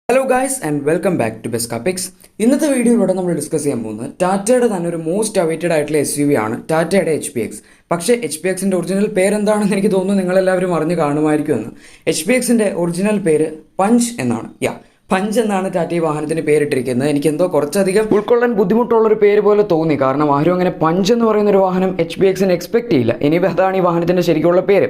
Hello guys and welcome back to best കാപ്പിക്സ്. ഇന്നത്തെ വീഡിയോയിലൂടെ നമ്മൾ ഡിസ്കസ് ചെയ്യാൻ പോകുന്നത് ടാറ്റയുടെ തന്നെ ഒരു മോസ്റ്റ് അവൈറ്റഡ് ആയിട്ടുള്ള SUV ആണ് ടാറ്റയുടെ HPX. പക്ഷേ HPXൻ്റെ ഒറിജിനൽ പേരെന്താണെന്ന് എനിക്ക് തോന്നുന്നു നിങ്ങളെല്ലാവരും അറിഞ്ഞ് കാണുമായിരിക്കുമെന്ന്. HPXൻ്റെ ഒറിജിനൽ പേര് പഞ്ച് എന്നാണ്. പഞ്ച് എന്നാണ് ടാറ്റ ഈ വാഹനത്തിന് പേരിട്ടിരിക്കുന്നത്. എനിക്കെന്തോ കുറച്ചധികം ഉൾക്കൊള്ളാൻ ബുദ്ധിമുട്ടുള്ളൊരു പേര് പോലെ തോന്നി. കാരണം ആരും അങ്ങനെ പഞ്ച് എന്ന് പറയുന്ന ഒരു വാഹനം HPXന് എക്സ്പെക്ട് ചെയ്യില്ല. ഇനി അതാണ് ഈ വാഹനത്തിൻ്റെ ശരിക്കുള്ള പേര്.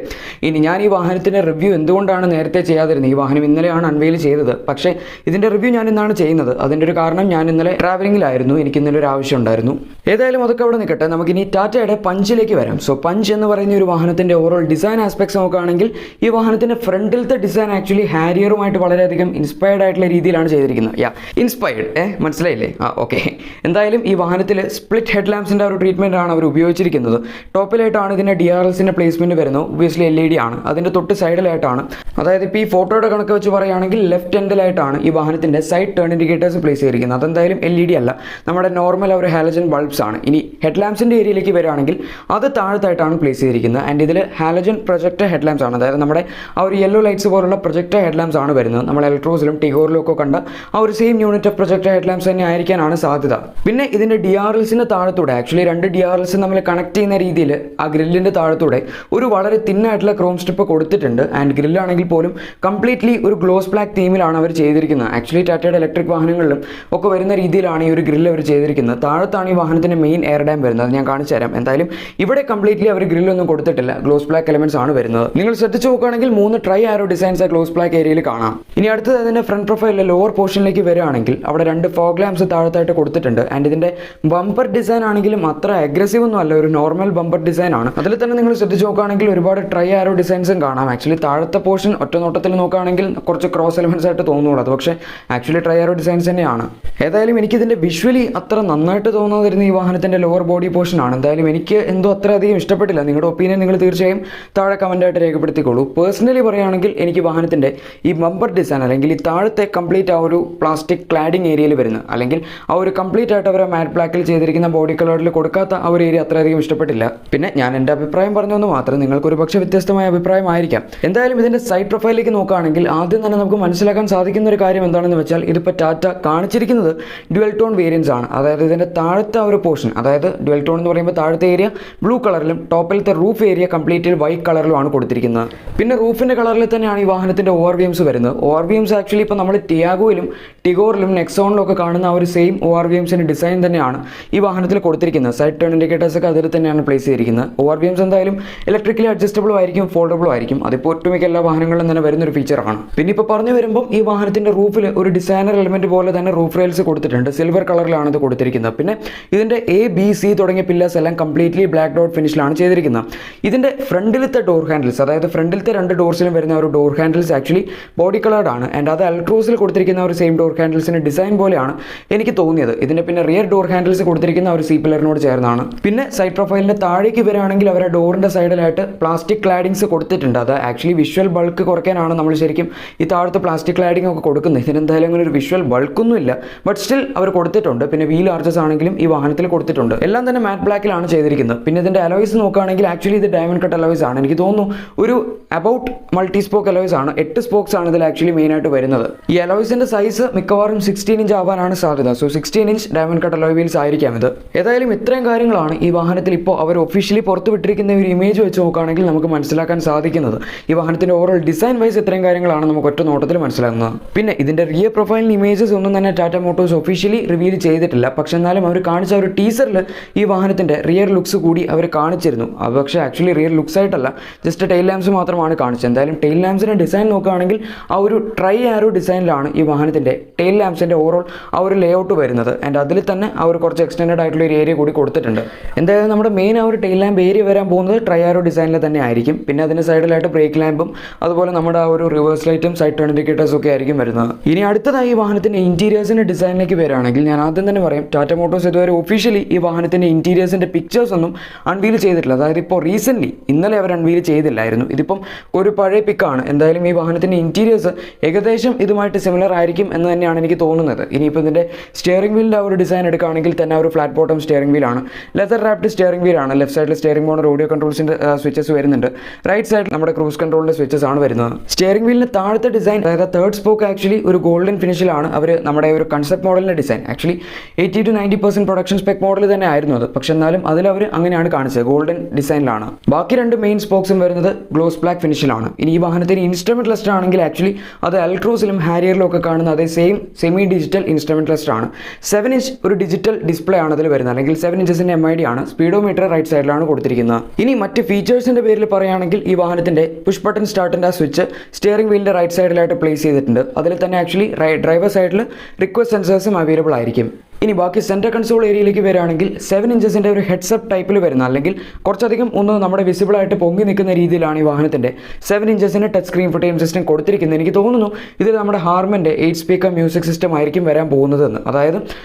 ഇനി ഞാൻ ഈ വാഹനത്തിൻ്റെ റിവ്യൂ എന്തുകൊണ്ടാണ് നേരത്തെ ചെയ്യാതിരുന്നത്? ഈ വാഹനം ഇന്നലെയാണ് അൺവെയിൽ ചെയ്തത്. പക്ഷേ ഇതിൻ്റെ റിവ്യൂ ഞാൻ ഇന്നാണ് ചെയ്യുന്നത്. അതിൻ്റെ ഒരു കാരണം ഞാൻ ഇന്നലെ ട്രാവലിംഗിലായിരുന്നു. എനിക്ക് ഇന്നലെ ഒരു ആവശ്യം ഉണ്ടായിരുന്നു. ഏതായാലും അതൊക്കെ അവിടെ നിൽക്കട്ടെ. നമുക്കിനി ടാറ്റയുടെ പഞ്ചിലേക്ക് വരാം. സോ പഞ്ച് എന്ന് പറയുന്ന ഒരു വാഹനത്തിൻ്റെ ഓവറോൾ ഡിസൈൻ ആസ്പെക്ട്സ് നോക്കുകയാണെങ്കിൽ ഈ വാഹനത്തിൻ്റെ ഫ്രണ്ടിലത്തെ ഡിസൈൻ ആക്ച്വലി ഹാരിയറുമായിട്ട് വളരെയധികം ഇൻസ്പയർഡ് ആയിട്ടുള്ള രീതിയിലാണ് ചെയ്തിരിക്കുന്നത്. ഇൻസ്പയർഡ് മനസ്സിലായില്ലേ? ഓക്കെ. എന്തായാലും ഈ വാഹനത്തിൽ സ്പ്ലിറ്റ് ഹെഡ് ലാംപ്സിൻ്റെ ഒരു ട്രീറ്റ്മെൻ്റ് ആണ് അവർ ഉപയോഗിച്ചിരിക്കുന്നത്. ടോപ്പിലായിട്ടാണ് ഇതിൻ്റെ DRLസിൻ്റെ പ്ലേസ്മെൻറ്റ് വരുന്നത്. ഒബ്വിയസ്ലി LED ആണ്. അതിൻ്റെ തൊട്ട് സൈഡിലായിട്ടാണ്, അതായത് ഇപ്പോൾ ഈ ഫോട്ടോയുടെ കണക്ക് വെച്ച് പറയുകയാണെങ്കിൽ ലെഫ്റ്റ് എൻഡിലായിട്ടാണ് ഈ വാഹനത്തിൻ്റെ സൈഡ് ടേൺ ഇൻഡിക്കേറ്റേഴ്സ് പ്ലേസ് ചെയ്തിരിക്കുന്നത്. അതെന്തായാലും LED അല്ല, നമ്മുടെ നോർമൽ ഒരു ഹാലജൻ ബൾബ്സ് ആണ്. ഇനി ഹെഡ് ലാംപ്സിൻ്റെ ഏരിയയിലേക്ക് വരികയാണെങ്കിൽ അത് താഴത്തായിട്ടാണ് പ്ലേസ് ചെയ്തിരിക്കുന്നത്. ആൻഡ് ഇതിൽ ഹാലജൻ പ്രൊജക്ടർ ഹെഡ് ലാംപ്സ് ആണ്. അതായത് നമ്മുടെ ആ ഒരു യെല്ലോ ലൈറ്റ്സ് പോലുള്ള പ്രൊജക്ടർ ഹെഡ് ലാംപ്സ് ആണ് വരുന്നത്. നമ്മൾ ഇലക്ട്രോസിലും ടിഗോറിലും ഒക്കെ കണ്ട ആ ഒരു same unit of projector head lamps തന്നെ ആയിരിക്കാനാണ് സാധ്യത. പിന്നെ ഇതിൻ്റെ DRLസിൻ്റെ താഴത്തൂടെ, ആക്ച്വലി രണ്ട് DRLസ് നമ്മൾ കണക്ട് ചെയ്യുന്ന രീതിയിൽ ആ ഗ്രില്ലിൻ്റെ താഴത്തൂടെ ഒരു വളരെ തിന്നായിട്ടുള്ള ക്രോം സ്ട്രിപ്പ് കൊടുത്തിട്ടുണ്ട്. ആൻഡ് ഗ്രില്ലാണെങ്കിൽ പോലും കംപ്ലീറ്റ്ലി ഒരു ഗ്ലോസ് ബ്ലാക്ക് തീമിലാണ് അവർ ചെയ്തിരിക്കുന്നത്. ആക്ച്വലി ടാറ്റയുടെ ഇലക്ട്രിക് വാഹനങ്ങളിലും ഒക്കെ വരുന്ന രീതിയിലാണ് ഈ ഒരു ഗ്രില്ല് അവർ ചെയ്തിരിക്കുന്നത്. താഴത്താണ് ഈ വാഹനത്തിൻ്റെ മെയിൻ എയർ ഡാം വരുന്നത്. അത് ഞാൻ കാണിച്ചു തരാം. എന്തായാലും ഇവിടെ കംപ്ലീറ്റ്ലി അവർ ഗ്രില്ലൊന്നും കൊടുത്തിട്ടില്ല, ഗ്ലോസ് ബ്ലാക്ക് എലമെന്റ്സ് ആണ് വരുന്നത്. നിങ്ങൾ ശ്രദ്ധിച്ച് നോക്കുകയാണെങ്കിൽ 3 ട്രൈ ആരോ ഡിസൈൻസ് ആ ഗ്ലോസ് ബ്ലാക്ക് ഏരിയയിൽ കാണാം. ഇനി അടുത്തത് അതിൻ്റെ ഫ്രണ്ട് പ്രൊഫൈലിലെ ലോവർ പോർഷനിലേക്ക് വരികയാണെങ്കിൽ അവിടെ 2 ഫോഗ് ലാംപ്സ് താഴത്തായിട്ട് കൊടുത്തിട്ടുണ്ട്. ആൻഡ് ഇതിൻ്റെ ബമ്പർ ഡിസൈൻ ആണെങ്കിലും അത്ര അഗ്രസീവ് ഒന്നും അല്ല, ഒരു നോർമൽ ബമ്പർ ഡിസൈൻ ആണ്. അതിൽ തന്നെ നിങ്ങൾ ശ്രദ്ധിച്ച് നോക്കുകയാണെങ്കിൽ ഒരുപാട് ട്രൈ ആരോ ഡിസൈൻസും കാണാം. ആക്ച്വലി താഴത്തെ പോർഷൻ ഒറ്റ നോട്ടത്തിൽ നോക്കുകയാണെങ്കിൽ കുറച്ച് ക്രോസ് എലമെന്റ്സ് ആയിട്ട് തോന്നുള്ളൂ. അത് പക്ഷേ ആക്ച്വലി ട്രൈ ആരോ ഡിസൈൻസ് തന്നെയാണ്. ഏതായാലും എനിക്കിതിൻ്റെ വിഷ്വലി അത്ര നന്നായിട്ട് തോന്നാതിരുന്ന ഈ വാഹനത്തിൻ്റെ ലോവർ ബോഡി പോർഷൻ ആണ്. എന്തായാലും എനിക്ക് എന്തോ അത്ര അധികം ഇഷ്ടപ്പെട്ടില്ല. നിങ്ങളുടെ ഒപ്പീനിയൻ നിങ്ങൾ തീർച്ചയായും താഴെ കമൻറ്റായിട്ട് രേഖപ്പെടുത്തിക്കോളൂ. പേഴ്സണലി പറയുകയാണെങ്കിൽ എനിക്ക് വാഹനത്തിൻ്റെ ഈ ബമ്പർ ഡിസൈൻ അല്ലെങ്കിൽ ഈ താഴത്തെ കംപ്ലീറ്റ് ആ ഒരു പ്ലാസ്റ്റിക് ക്ലാഡിംഗ് ഏരിയയിൽ വരുന്നത്, അല്ലെങ്കിൽ ആ ഒരു കംപ്ലീറ്റ് ആയിട്ട് അവർ മാറ്റ് ബ്ലാക്കിൽ ചെയ്തിരിക്കുന്ന ബോഡി കളറിൽ കൊടുക്കാത്ത ആ ഒരു ഏരിയ അത്രയധികം ഇഷ്ടപ്പെട്ടില്ല. പിന്നെ ഞാൻ എൻ്റെ അഭിപ്രായം പറഞ്ഞൊന്ന് മാത്രം, നിങ്ങൾക്ക് ഒരു പക്ഷേ വ്യത്യസ്തമായ അഭിപ്രായമായിരിക്കാം. എന്തായാലും ഇതിൻ്റെ സൈഡ് പ്രൊഫൈലിലേക്ക് നോക്കുകയാണെങ്കിൽ ആദ്യം തന്നെ നമുക്ക് മനസ്സിലാക്കാൻ സാധിക്കുന്ന ഒരു കാര്യം എന്താണെന്ന് വെച്ചാൽ ഇതിപ്പോൾ ടാറ്റ കാണിച്ചിരിക്കുന്നത് ഡ്യുവൽ ടോൺ വേരിയൻസ് ആണ്. അതായത് ഇതിൻ്റെ താഴത്തെ ഒരു പോർഷൻ, അതായത് ഡ്യുവൽ ടോൺ എന്ന് പറയുമ്പോൾ താഴത്തെ ഏരിയ ബ്ലൂ കളറിലും ടോപ്പിലത്തെ റൂഫ് ഏരിയ കംപ്ലീറ്റ് വൈറ്റ് കളറിലുമാണ് കൊടുത്തിരിക്കുന്നത്. പിന്നെ റൂഫിൻ്റെ കളറിൽ തന്നെയാണ് ഈ വാഹനത്തിൻ്റെ ORVMs വരുന്നത്. ORVMs ആക്ച്വലി ഇപ്പോൾ നമ്മൾ ടിയാഗോയിലും ടിഗോറിലും നെക്സോണിലും ഒക്കെ കാണുന്ന ആ ഒരു സെയിം ORVMസിൻ്റെ ഡിസൈൻ തന്നെയാണ് ഈ വാഹനത്തിൽ കൊടുത്തിരിക്കുന്നത്. സൈഡ് ടേൺ ഇൻഡിക്കേറ്റേഴ്സ് ഒക്കെ അതിൽ തന്നെയാണ് പ്ലേസ് ചെയ്തിരിക്കുന്നത്. ORVMs എന്തായാലും ഇലക്ട്രിക്കലി അഡ്ജസ്റ്റബിളും ആയിരിക്കും, ഫോൾഡബിളും ആയിരിക്കും. അതിപ്പോൾ ഒട്ടുമിക്ക എല്ലാ വാഹനങ്ങളിലും തന്നെ വരുന്നൊരു ഫീച്ചറാണ്. പിന്നെ ഇപ്പോൾ പറഞ്ഞു വരുമ്പോൾ ഈ വാഹനത്തിൻ്റെ റൂഫിൽ ഒരു ഡിസൈനർ എലമെന്റ് പോലെ തന്നെ റൂഫ് റെയിൽസ് കൊടുത്തിട്ടുണ്ട്. സിൽവർ കളറിലാണ് ഇത് കൊടുത്തിരിക്കുന്നത്. പിന്നെ ഇതിൻ്റെ A, B, C തുടങ്ങിയ പില്ലേഴ്സ് എല്ലാം കംപ്ലീറ്റ്ലി ബ്ലാക്ക് ഡോട്ട് ഫിനിഷിലാണ് ചെയ്തിരിക്കുന്നത്. ഇതിൻ്റെ ഫ്രണ്ടിലത്തെ ഡോർ ഹാൻഡിൽസ്, അതായത് ഫ്രണ്ടിലത്തെ 2 ഡോർസിലും വരുന്ന ഒരു door handles actually body coloured ആണ്. ആൻഡ് അത് അൾട്രോസിൽ കൊടുത്തിരിക്കുന്ന ഒരു സെയിം ഡോർ ഹാൻഡിൽസിൻ്റെ ഡിസൈൻ പോലെയാണ് എനിക്ക് തോന്നിയത്. ഇതിൻ്റെ പിന്നെ റിയർ ഡോർ ഹാൻഡിൽസ് കൊടുത്തിരിക്കുന്ന ഒരു സി പില്ലറിനോട് ചേർന്നാണ്. പിന്നെ സൈഡ് പ്രൊഫൈലിൻ്റെ താഴേക്ക് വരികയാണെങ്കിൽ അവരുടെ ഡോറിൻ്റെ സൈഡിലായിട്ട് പ്ലാസ്റ്റിക് ക്ലാഡിങ്സ് കൊടുത്തിട്ടുണ്ട്. അത് ആക്ച്വലി വിഷ്വൽ ബൾക്ക് കുറയ്ക്കാനാണ് നമ്മൾ ശരിക്കും ഈ താഴത്തെ പ്ലാസ്റ്റിക് ക്ലാഡിംഗ് ഒക്കെ കൊടുക്കുന്നത്. ഇതിനെന്തായാലും അങ്ങനെ ഒരു വിഷ്വൽ ബൾക്കൊന്നും ഇല്ല, ബട്ട് സ്റ്റിൽ അവർ കൊടുത്തിട്ടുണ്ട്. പിന്നെ വീൽ ആർച്ചസ് ആണെങ്കിലും ഈ വാഹനത്തിൽ കൊടുത്തിട്ടുണ്ട്. എല്ലാം തന്നെ മാറ്റ് ബ്ലാക്കിലാണ് ചെയ്തിരിക്കുന്നത്. പിന്നെ ഇതിൻ്റെ അലോയ്സ് നോക്കുകയാണെങ്കിൽ ആക്ച്വലി ഇത് ഡയമണ്ട് കട്ട് അലോയ്സ് ആണ്. എനിക്ക് തോന്നുന്നു ഒരു അബൌട്ട് മൾട്ടി സ്പോക്ക് അലോയ്സ് ആണ്. 8 സ്പോക്സ് ആണ് ഇതിൽ ആക്ച്വലി മെയിൻ ആയിട്ട് വരുന്നത്. ഈ അലോയ്സിൻ്റെ സൈസ് മിക്കവാറും 16 ഇഞ്ച് ആവാനാണ് സാധ്യത. So 16 inch diamond cut alloy wheels ആയിരിക്കാം ഇത്. ഏതായാലും ഇത്രയും കാര്യങ്ങളാണ് ഈ വാഹനത്തിൽ ഇപ്പോൾ അവർ ഒഫീഷ്യലി പുറത്തുവിട്ടിരിക്കുന്ന ഒരു ഇമേജ് വെച്ച് നോക്കുകയാണെങ്കിൽ നമുക്ക് മനസ്സിലാക്കാൻ സാധിക്കുന്നത്. ഈ വാഹനത്തിൻ്റെ ഓവറോൾ ഡിസൈൻ വൈസ് ഇത്രയും കാര്യങ്ങളാണ് നമുക്ക് ഒറ്റ നോട്ടത്തിൽ മനസ്സിലാകുന്നത്. പിന്നെ ഇതിൻ്റെ റിയർ പ്രൊഫൈലിന് ഇമേജസ് ഒന്നും തന്നെ ടാറ്റ മോട്ടോഴ്സ് ഒഫീഷ്യലി റിവീൽ ചെയ്തിട്ടില്ല. പക്ഷെ എന്നാലും അവർ കാണിച്ച ഒരു ടീസറിൽ ഈ വാഹനത്തിൻ്റെ റിയർ ലുക്സ് കൂടി അവർ കാണിച്ചിരുന്നു. അത് പക്ഷേ ആക്ച്വലി റിയർ ലുക്സ് ആയിട്ടല്ല, ജസ്റ്റ് ടെയിൽ ലാംപ്സ് മാത്രമാണ് കാണിച്ചത്. എന്തായാലും ടെയിൽ ലാംപ്സിൻ്റെ ഡിസൈൻ നോക്കുകയാണെങ്കിൽ ആ ഒരു ട്രൈ ആരോ ഡിസൈനിലാണ് ഈ വാഹനത്തിൻ്റെ ടെയിൽ ലാംപ്സിൻ്റെ ഓവറോൾ ആ ഒരു ലേ ഔട്ട് വരുന്നത്. ആൻഡ് അതിൽ തന്നെ ആ ഒരു കുറച്ച് എക്സ്റ്റെൻഡ് ആയിട്ടുള്ള ഒരു ഏരിയ കൂടി കൊടുത്തിട്ടുണ്ട്. എന്തായാലും നമ്മുടെ മെയിൻ ആ ഒരു ടെയിൽ ലാമ്പ് ഏരിയ വരാൻ പോകുന്നത് ട്രൈ ആരോ ഡിസൈനിൽ തന്നെ ആയിരിക്കും. പിന്നെ അതിന് സൈഡിലായിട്ട് ബ്രേക്ക് ലാമ്പും അതുപോലെ നമ്മുടെ ആ ഒരു റിവേഴ്സ് ലൈറ്റും സൈഡ് ടേൺ ഇൻഡിക്കേറ്റേഴ്സും ഒക്കെ ആയിരിക്കും വരുന്നത്. ഇനി അടുത്തതായി ഈ വാഹനത്തിൻ്റെ ഇൻറ്റീരിയേഴ്സിൻ്റെ ഡിസൈനിലേക്ക് വരികയാണെങ്കിൽ ഞാൻ ആദ്യം തന്നെ പറയും, ടാറ്റ മോട്ടോഴ്സ് ഇതുവരെ ഒഫീഷ്യലി ഈ വാഹനത്തിൻ്റെ ഇൻറ്റീരിയേഴ്സിൻ്റെ പിക്ചേഴ്സ് ഒന്നും അൺവീൽ ചെയ്തിട്ടില്ല. അതായത് ഇപ്പോൾ റീസെൻ്റ്ലി ഇന്നലെ അവർ അൺവീൽ ചെയ്തില്ലായിരുന്നു. ഇതിപ്പം ഒരു പഴയ പിക്കാണ്. എന്തായാലും ഈ വാഹനത്തിൻ്റെ ഇൻറ്റീരിയേഴ്സ് ഏകദേശം ഇതുമായിട്ട് സിമിലർ ആയിരിക്കും എന്ന് തന്നെയാണ് തന്നെയാണ് എനിക്ക് തോന്നുന്നത്. ഇനിയിപ്പോൾ ഇതിൻ്റെ സ്റ്റിയറിംഗ് വീലിൻ്റെ ആ ഒരു ഡിസൈൻ എടുക്കുകയാണെങ്കിൽ തന്നെ ഒരു ഫ്ലാറ്റ് ബോട്ടം സ്റ്റിയറിംഗ് വീലാണ്, ലെതർ റാപ്ഡ് സ്റ്റിയറിംഗ് വീലാണ്. ലെഫ്റ്റ് സൈഡിൽ സ്റ്റിയറിംഗ് മോണർ ഓഡിയോ കൺട്രോൾസിൻ്റെ സ്വിച്ചസ് വരുന്നുണ്ട്. റൈറ്റ് സൈഡിൽ നമ്മുടെ ക്രൂസ് കൺട്രോളിൻ്റെ സ്വിച്ചസ് ആണ് വരുന്നത്. സ്റ്റിയറിംഗ് വീലിന് താഴത്തെ ഡിസൈൻ, അതായത് തേർഡ് സ്പോക്ക് ആക്ച്വലി ഒരു ഗോൾഡൻ ഫിനിഷിലാണ് അവർ നമ്മുടെ ഒരു കൺസെപ്റ്റ് മോഡലിൻ്റെ design. Actually 80-90% production spec model തന്നെ ആയിരുന്നു അത്, പക്ഷെ എന്നാലും അതിലവർ അങ്ങനെയാണ് കാണിച്ചത്, ഗോൾഡൻ ഡിസൈനിലാണ്. ബാക്കി രണ്ട് മെയിൻ സ്പോക്സും വരുന്നത് ഗ്ലോസ് ബ്ലാക്ക് ഫിനിഷിലാണ്. ഇനി ഈ വാഹനത്തിന് ഇൻസ്ട്രുമെന്റ് ക്ലസ്റ്റർ ആണെങ്കിൽ ആക്ച്വലി അത് അൽട്രോസിലും ഹാരിയറിലും ഒക്കെ കാണുന്ന അതേ same semi digital instrument cluster ആണ്. 7 ഇഞ്ച് ഒരു ഡിജിറ്റൽ ഡിസ്പ്ലേ ആണ് അതിൽ വരുന്നത്, അല്ലെങ്കിൽ 7 ഇഞ്ചസിന്റെ MID ആണ്. സ്പീഡോമീറ്റർ റൈറ്റ് സൈഡിലാണ് കൊടുത്തിരിക്കുന്നത്. ഇനി മറ്റ് ഫീച്ചേഴ്സിന്റെ പേരിൽ പറയുകയാണെങ്കിൽ ഈ വാഹനത്തിന്റെ പുഷ് ബട്ടൺ സ്റ്റാർട്ടിന്റെ ആ സ്വിച്ച് സ്റ്റിയറിംഗ് വീലിന്റെ റൈറ്റ് സൈഡിലായിട്ട് പ്ലേസ് ചെയ്തിട്ടുണ്ട്. അതിൽ തന്നെ ആക്ച്വലി ഡ്രൈവർ സൈഡിൽ റിക്വസ്റ്റ് സെൻസേഴ്സും അവൈലബിൾ ആയിരിക്കും. ഇനി ബാക്കി സെൻറ്റർ കൺസോൾ ഏരിയയിലേക്ക് വരികയാണെങ്കിൽ 7 ഇഞ്ചസിൻ്റെ ഒരു ഹെഡ്സപ്പ് ടൈപ്പിൽ വരുന്ന, അല്ലെങ്കിൽ കുറച്ചധികം ഒന്ന് നമ്മുടെ വിസിബിളായിട്ട് പൊങ്ങി നിൽക്കുന്ന രീതിയിലാണ് ഈ വാഹനത്തിൻ്റെ 7 ഇഞ്ചസിൻ്റെ ടച്ച് സ്ക്രീൻ ഫുട്ടേജ് സിസ്റ്റം കൊടുത്തിരിക്കുന്നത്. എനിക്ക് തോന്നുന്നു ഇതിൽ നമ്മുടെ ഹാർമൻ്റെ 8 സ്പീക്കർ മ്യൂസിക് സിസ്റ്റം ആയിരിക്കും വരാൻ പോകുന്നതെന്ന്. അതായത്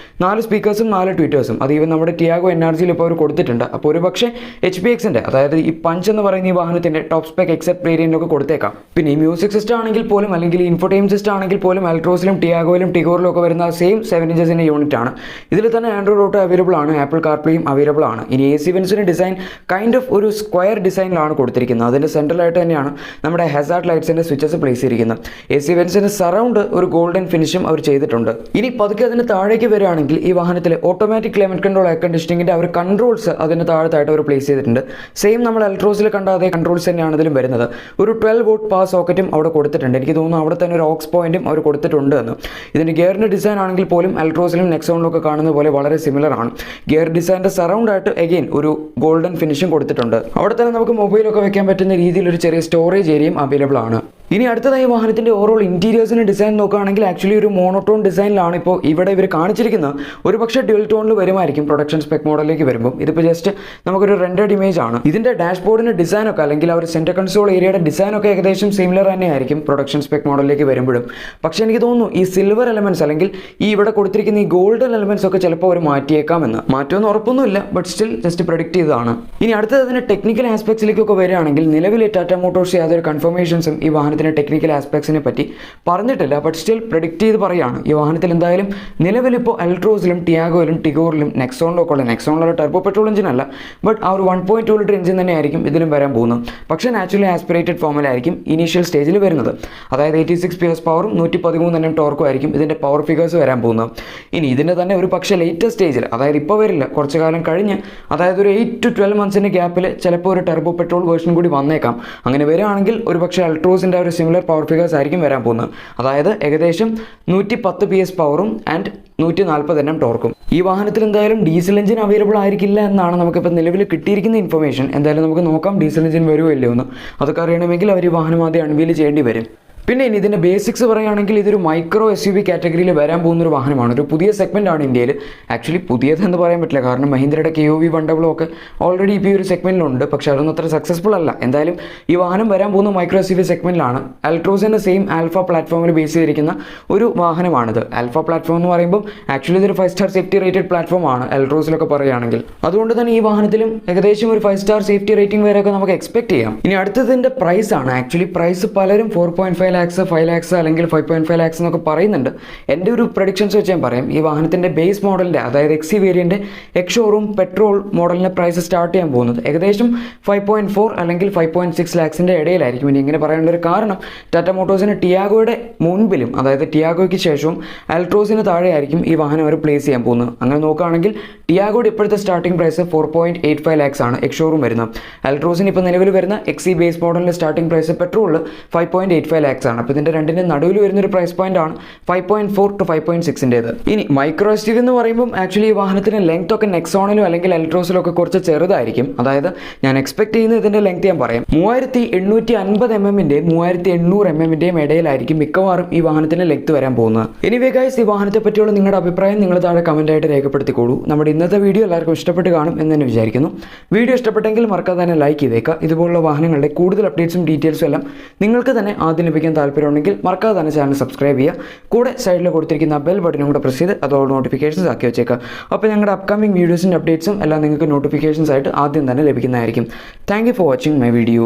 4 സ്പീക്കേഴ്സും 4 ട്വീറ്റേഴ്സും, അത് ഈവൻ നമ്മുടെ ടിയാഗോ NRGയിൽ ഇപ്പോൾ അവർ കൊടുത്തിട്ടുണ്ട്. അപ്പോൾ ഒരു പക്ഷേ HPXൻ്റെ, അതായത് ഈ പഞ്ച് എന്ന് പറയുന്ന ഈ വാഹനത്തിൻ്റെ ടോപ്പ് സ്പെക് എക്സെപ്റ്റ് വേരിയൻറ്റൊക്കെ കൊടുത്തേക്കാം. പിന്നെ ഈ മ്യൂസിക് സിസ്റ്റം ആണെങ്കിൽ പോലും, അല്ലെങ്കിൽ ഇൻഫോടൈം സിസ്റ്റം ആണെങ്കിൽ പോലും അൾട്രോസിലും ടിയാഗോയിലും ടിഗോറിലും ഒക്കെ വരുന്ന സെയിം 7 ഇഞ്ചസിൻ്റെ യൂണിറ്റ് ആണ്. ഇതിൽ തന്നെ ആൻഡ്രോയിഡ് ഓട്ടോ അവൈലബിൾ ആണ്, ആപ്പിൾ കാർപ്ലേയും അവൈലബിൾ ആണ്. ഇനി AC വെൻസിൻ്റെ ഡിസൈൻ കൈൻഡ് ഓഫ് ഒരു സ്ക്വയർ ഡിസൈനിലാണ് കൊടുത്തിരിക്കുന്നത്. അതിൻ്റെ സെൻട്രലായിട്ട് തന്നെയാണ് നമ്മുടെ ഹസാർഡ് ലൈറ്റ്സിൻ്റെ സ്വിച്ചസ് പ്ലേസ് ചെയ്തിരിക്കുന്നത്. AC വെൻസിൻ്റെ സറൗണ്ട് ഒരു ഗോൾഡൻ ഫിനിഷും അവർ ചെയ്തിട്ടുണ്ട്. ഇനി പതുക്കെ അതിന് താഴേക്ക് വരികയാണെങ്കിൽ ഈ വാഹനത്തിൽ ഓട്ടോമാറ്റിക് ക്ലൈമറ്റ് കൺട്രോൾ എയർ കണ്ടീഷനിങ്ങിൻ്റെ അവർ കൺട്രോൾസ് അതിന് താഴത്തായിട്ട് അവർ പ്ലേസ് ചെയ്തിട്ടുണ്ട്. സെയിം നമ്മൾ അൾട്രോസിൽ കണ്ട അതേ കൺട്രോൾസ് തന്നെയാണ് ഇതിലും വരുന്നത്. ഒരു 12 വോൾട്ട് പവർ സോക്കറ്റും അവിടെ കൊടുത്തിട്ടുണ്ട്. എനിക്ക് തോന്നുന്നു അവിടെ തന്നെ ഒരു ഓക്സ് പോയിന്റും അവർ കൊടുത്തിട്ടുണ്ട് എന്ന്. ഇതിൻ്റെ ഗിയറിൻ്റെ ഡിസൈൻ ആണെങ്കിൽ പോലും അൾട്രോസിലും നെക്സോണിലും ഒക്കെ കാണുന്ന പോലെ വളരെ സിമിലർ ആണ്. ഗിയർ ഡിസൈൻ്റെ സറൗണ്ട് ആയിട്ട് അഗെയിൻ ഒരു ഗോൾഡൻ ഫിനിഷും കൊടുത്തിട്ടുണ്ട്. അവിടെ തന്നെ നമുക്ക് മൊബൈലൊക്കെ വെക്കാൻ പറ്റുന്ന രീതിയിൽ ഒരു ചെറിയ സ്റ്റോറേജ് ഏരിയയും അവൈലബിൾ ആണ്. ഇനി അടുത്തതായി വാഹനത്തിൻ്റെ ഓവറോൾ ഇൻറ്റീരിയേഴ്സിൻ്റെ ഡിസൈൻ നോക്കുകയാണെങ്കിൽ ആക്ച്വലി ഒരു മോണോട്ടോൺ ഡിസൈനിലാണ് ഇപ്പോൾ ഇവിടെ ഇവർ കാണിച്ചിരിക്കുന്നത്. ഒരു പക്ഷേ ഡ്യുവൽ ടോണിൽ വരുമായിരിക്കും പ്രൊഡക്ഷൻ സ്പെക് മോഡലിലേക്ക് വരുമ്പോൾ. ഇതിപ്പോൾ ജസ്റ്റ് നമുക്കൊരു റെൻഡേഡ് ഇമേജ് ആണ്. ഇതിൻ്റെ ഡാഷ്ബോർഡിൻ്റെ ഡിസൈനൊക്കെ, അല്ലെങ്കിൽ അവർ സെൻറ്റർ കൺസോൾ ഏരിയയുടെ ഡിസൈനൊക്കെ ഏകദേശം സിമിലർ തന്നെയായിരിക്കും പ്രൊഡക്ഷൻ സ്പെക് മോഡലിലേക്ക് വരുമ്പോഴും. പക്ഷേ എനിക്ക് തോന്നുന്നു ഈ സിൽവർ എലമെൻറ്റ്സ്, അല്ലെങ്കിൽ ഈ ഇവിടെ കൊടുത്തിരിക്കുന്ന ഈ ഗോൾഡൻ എലമെൻറ്റ്സ് ഒക്കെ ചിലപ്പോൾ അവർ മാറ്റിയേക്കാമെന്ന്. മാറ്റമൊന്നും ഉറപ്പൊന്നുമില്ല, ബട്ട് സ്റ്റിൽ ജസ്റ്റ് പ്രൊഡിക്റ്റ് ചെയ്തതാണ്. ഇനി അടുത്തത് അതിൻ്റെ ടെക്നിക്കൽ ആസ്പെക്ട്സിലേക്കൊക്കെ വരികയാണെങ്കിൽ നിലവിലെ ടാറ്റ മോട്ടോഴ്സ് യാതൊരു കൺഫർമേഷൻസും ഈ വാഹനത്തിന് ടെക്നിക്കൽ ആസ്പെക്ട്സിനെ പറ്റി പറഞ്ഞിട്ടില്ല. ബട്ട് സ്റ്റിൽ പ്രെഡിക്റ്റ് ചെയ്ത് പറയുകയാണ് ഈ വാഹനത്തിൽ എന്തായാലും നിലവിലിപ്പോൾ അൾട്രോസിലും ടിയാഗോയിലും ടിഗോറിലും നെക്സോണിലും ഒക്കെ ഉള്ള, നെക്സോണിലുള്ള ടർബോ പെട്രോൾ എഞ്ചിൻ അല്ല, ബട്ട് ആ ഒരു 1.2 ലിറ്റർ എഞ്ചിൻ തന്നെ ആയിരിക്കും ഇതിലും വരാൻ പോകുന്നത്. പക്ഷേ നാച്ചുറലി ആസ്പിറേറ്റഡ് ഫോമിലായിരിക്കും ഇനീഷ്യൽ സ്റ്റേജിൽ വരുന്നത്. അതായത് 86 PS പവറും 113 Nm ടോർക്കും ആയിരിക്കും ഇതിൻ്റെ പവർ ഫിഗേഴ്സ് വരാൻ പോകുന്നത്. ഇനി ഇതിൻ്റെ തന്നെ ഒരു പക്ഷേ ലേറ്റസ്റ്റ് സ്റ്റേജിൽ, അതായത് ഇപ്പോൾ വരില്ല, കുറച്ച് കാലം കഴിഞ്ഞ്, അതായത് ഒരു 8 to 12 മന്ത്സിൻ്റെ ഗ്യാപ്പിൽ ചിലപ്പോൾ ഒരു ടർബോ പെട്രോൾ വേർഷൻ കൂടി വന്നേക്കാം. അങ്ങനെ വരികയാണെങ്കിൽ ഒരു പക്ഷേ അൾട്രോസിൻ്റെ ഒരു സിമിലർ പവർ ഫിഗേഴ്സ് ആയിരിക്കും വരാൻ പോകുന്നത്. അതായത് ഏകദേശം 110 PS പവറും ആൻഡ് 140 Nm ടോർക്കും. ഈ വാഹനത്തിൽ എന്തായാലും ഡീസൽ എഞ്ചിൻ അവൈലബിൾ ആയിരിക്കില്ല എന്നാണ് നമുക്കിപ്പോൾ നിലവിൽ കിട്ടിയിരിക്കുന്ന ഇൻഫർമേഷൻ. എന്തായാലും നമുക്ക് നോക്കാം ഡീസൽ എഞ്ചിൻ വരുമോ ഇല്ലയോ എന്ന്. അതൊക്കെ അറിയണമെങ്കിൽ അവർ ഈ വാഹനം ആദ്യം അൺവീൽ ചെയ്യേണ്ടി വരും. പിന്നെ ഇനി ഇതിൻ്റെ ബേസിക്സ് പറയുകയാണെങ്കിൽ ഇതൊരു മൈക്രോ SUV കാറ്റഗറിയിൽ വരാൻ പോകുന്നൊരു വാഹനമാണ്. ഒരു പുതിയ സെഗ്മെൻ്റ് ആണ് ഇന്ത്യയിൽ. ആക്ച്വലി പുതിയതെന്ന് പറയാൻ പറ്റില്ല, കാരണം മഹീന്ദ്രയുടെ KOV 100 ഒക്കെ ഓൾറെഡി ഇപ്പോൾ ഈ ഒരു സെഗ്മെൻറ്റിലുണ്ട്. പക്ഷേ അതൊന്നും അത്ര സക്സസ്ഫുൾ അല്ല. എന്തായാലും ഈ വാഹനം വരാൻ പോകുന്ന മൈക്രോ SUV സെഗ്മെൻറ്റിലാണ്. അൾട്രോസിൻ്റെ സെയിം ആൽഫ പ്ലാറ്റ്ഫോമിൽ ബേസ് ചെയ്തിരിക്കുന്ന ഒരു വാഹനമാണിത്. ആൽഫ പ്ലാറ്റ്ഫോം എന്ന് പറയുമ്പോൾ ആക്ച്വലി ഇതൊരു 5 സ്റ്റാർ സേഫ്റ്റി റേറ്റഡ് പ്ലാറ്റ്ഫോമാണ് അൾട്രോസിലൊക്കെ പറയുകയാണെങ്കിൽ. അതുകൊണ്ട് തന്നെ ഈ വാഹനത്തിലും ഏകദേശം ഒരു 5 സ്റ്റാർ സേഫ്റ്റി റേറ്റിംഗ് വരെയൊക്കെ നമുക്ക് എക്സ്പെക്ട് ചെയ്യാം. ഇനി അടുത്തതിൻ്റെ പ്രൈസ് ആണ്. ആക്ച്വലി പ്രൈസ് പലരും 4.5 lakhs 5 lakhs അല്ലെങ്കിൽ 5.5 lakhs എന്നൊക്കെ പറയുന്നുണ്ട്. എൻ്റെ ഒരു പ്രഡിക്ഷൻസ് വെച്ച് ഞാൻ പറയാം. ഈ വാഹനത്തിൻ്റെ ബേസ് മോഡലിൻ്റെ, അതായത് XC വേരിയൻ്റെ എക്സ്-ഷോറൂം പെട്രോൾ മോഡലിൻ്റെ പ്രൈസ് സ്റ്റാർട്ട് ചെയ്യാൻ പോകുന്നത് ഏകദേശം 5.4 അല്ലെങ്കിൽ 5.6 lakhsൻ്റെ ഇടയിലായിരിക്കും. ഇനി ഇങ്ങനെ പറയാനുള്ളൊരു കാരണം ടാറ്റ മോട്ടോഴ്സിന് ടിയാഗോയുടെ മുൻപിലും, അതായത് ടിയാഗോയ്ക്ക് ശേഷവും അൾട്രോസിന് താഴെയായിരിക്കും ഈ വാഹനം അവർ പ്ലേസ് ചെയ്യാൻ പോകുന്നത്. അങ്ങനെ നോക്കുകയാണെങ്കിൽ ടിയാഗോയുടെ ഇപ്പോഴത്തെ സ്റ്റാർട്ടിംഗ് പ്രൈസ് 4.85 lakhs ആണ് എക്സ്-ഷോറൂം വരുന്നത്. അൾട്രോസിന് ഇപ്പോൾ നിലവിൽ വരുന്ന XC ബേസ് മോഡലിൻ്റെ സ്റ്റാർട്ടിംഗ് പ്രൈസ് പെട്രോളിൽ 5.85 lakhs ആണ്. അപ്പോൾ ഇതിൻ്റെ രണ്ടിൻ്റെ നടുവിൽ വരുന്നൊരു പ്രൈസ് പോയിന്റ് ആണ് 5.4 to 5.6ൻ്റേത്. ഇനി മൈക്രോ SUV എന്ന് പറയുമ്പോൾ ആക്ച്വലി ഈ വാഹനത്തിൻ്റെ ലെങ്ത് ഒക്കെ നെക്സോണിലും അല്ലെങ്കിൽ അൾട്രോസിലും ഒക്കെ കുറച്ച് ചെറുതായിരിക്കും. അതായത് ഞാൻ എക്സ്പെക്ട് ചെയ്യുന്ന ഇതിൻ്റെ ലെങ്ത് ഞാൻ പറയാം, 3850 mm-ൻ്റെയും 3800 mm-ൻ്റെയും ഇടയിലായിരിക്കും മിക്കവാറും ഈ വാഹനത്തിൻ്റെ ലെങ്ത് വരാൻ പോകുന്നത്. എനിവേ ഗൈസ്, ഈ വാഹനത്തെ പറ്റിയുള്ള നിങ്ങളുടെ അഭിപ്രായം നിങ്ങൾ താഴെ കമൻറ്റായിട്ട് രേഖപ്പെടുത്തിക്കോളൂ. നമ്മുടെ ഇന്നത്തെ വീഡിയോ എല്ലാവർക്കും ഇഷ്ടപ്പെട്ട് കാണും എന്ന് തന്നെ വിചാരിക്കുന്നു. വീഡിയോ ഇഷ്ടപ്പെട്ടെങ്കിൽ മറക്കാതെ തന്നെ ലൈക്ക് ചെയ്തേക്കുക. ഇതുപോലുള്ള വാഹനങ്ങളുടെ കൂടുതൽ അപ്ഡേറ്റ്സും ഡീറ്റെയിൽസും എല്ലാം നിങ്ങൾക്ക് തന്നെ ആദ്യം ലഭിക്കാൻ താല്പര്യമുണ്ടെങ്കിൽ മറക്കാതെ തന്നെ ചാനൽ സബ്സ്ക്രൈബ് ചെയ്യുക. കൂടെ സൈഡിൽ കൊടുത്തിരിക്കുന്ന ബെൽ ബട്ടനും കൂടെ പ്രസ് ചെയ്ത് അതോടെ നോട്ടിഫിക്കേഷൻസ് ആക്കി വെച്ചേക്കുക. അപ്പോൾ ഞങ്ങളുടെ അപ്കമിംഗ് വീഡിയോസിൻ്റെ അപ്ഡേറ്റ്സും എല്ലാം നിങ്ങൾക്ക് നോട്ടിഫിക്കേഷൻസ് ആയിട്ട് ആദ്യം തന്നെ ലഭിക്കുന്നതായിരിക്കും. Thank you for watching my video.